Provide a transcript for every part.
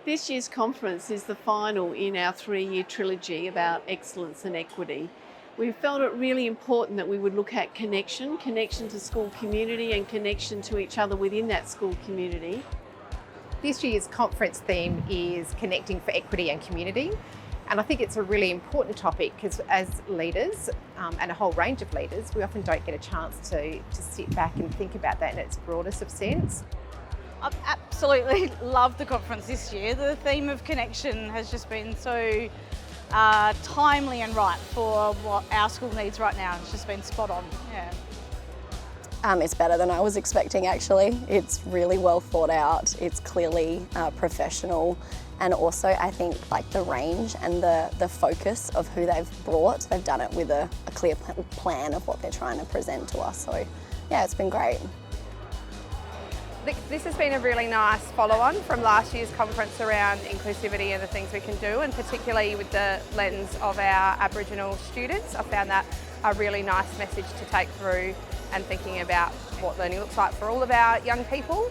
This year's conference is the final in our 3-year trilogy about excellence and equity. We felt it really important that we would look at connection to school community and connection to each other within that school community. This year's conference theme is Connecting for Equity and Community. And I think it's a really important topic because as leaders, and a whole range of leaders, we often don't get a chance to sit back and think about that in its broadest of sense. I've absolutely loved the conference this year. The theme of connection has just been so timely and right for what our school needs right now. It's just been spot on. Yeah. It's better than I was expecting actually. It's really well thought out, it's clearly professional, and also I think like the range and the focus of who they've brought, they've done it with a clear plan of what they're trying to present to us. So yeah, it's been great. This has been a really nice follow-on from last year's conference around inclusivity and the things we can do, and particularly with the lens of our Aboriginal students. I found that a really nice message to take through and thinking about what learning looks like for all of our young people.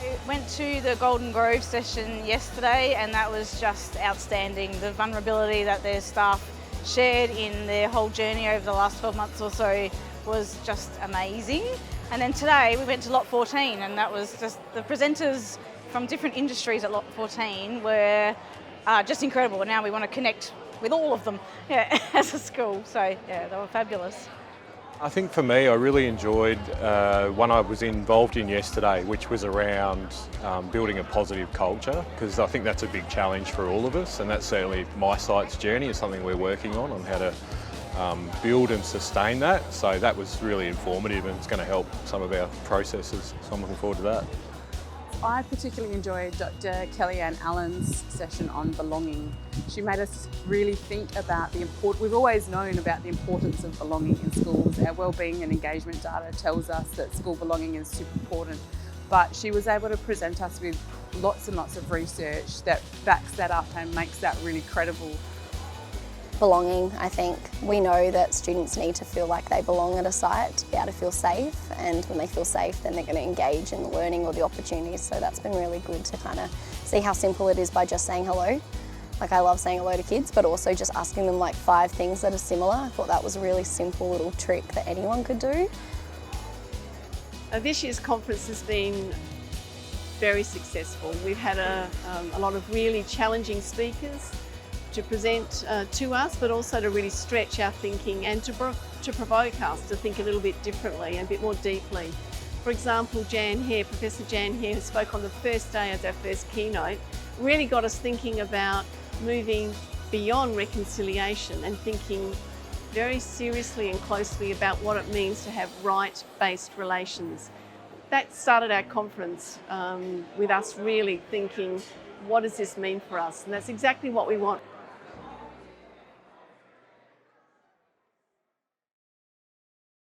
We went to the Golden Grove session yesterday and that was just outstanding. The vulnerability that their staff shared in their whole journey over the last 12 months or so was just amazing. And then today we went to Lot 14 and that was just the presenters from different industries at Lot 14 were just incredible, and now we want to connect with all of them as a school. So yeah, they were fabulous. I think for me, I really enjoyed one I was involved in yesterday, which was around building a positive culture, because I think that's a big challenge for all of us, and that's certainly my site's journey is something we're working on how to build and sustain that. So that was really informative and it's going to help some of our processes. So I'm looking forward to that. I particularly enjoyed Dr. Kellyanne Allen's session on belonging. She made us really think about we've always known about the importance of belonging in schools. Our wellbeing and engagement data tells us that school belonging is super important, but she was able to present us with lots and lots of research that backs that up and makes that really credible. Belonging, I think. We know that students need to feel like they belong at a site to be able to feel safe, and when they feel safe then they're going to engage in the learning or the opportunities, so that's been really good to kind of see how simple it is by just saying hello. Like I love saying hello to kids, but also just asking them like 5 things that are similar. I thought that was a really simple little trick that anyone could do. This year's conference has been very successful. We've had a lot of really challenging speakers to present to us, but also to really stretch our thinking and to provoke us to think a little bit differently and a bit more deeply. For example, Professor Jan Hare, who spoke on the first day as our first keynote, really got us thinking about moving beyond reconciliation and thinking very seriously and closely about what it means to have right-based relations. That started our conference with us really thinking, what does this mean for us? And that's exactly what we want.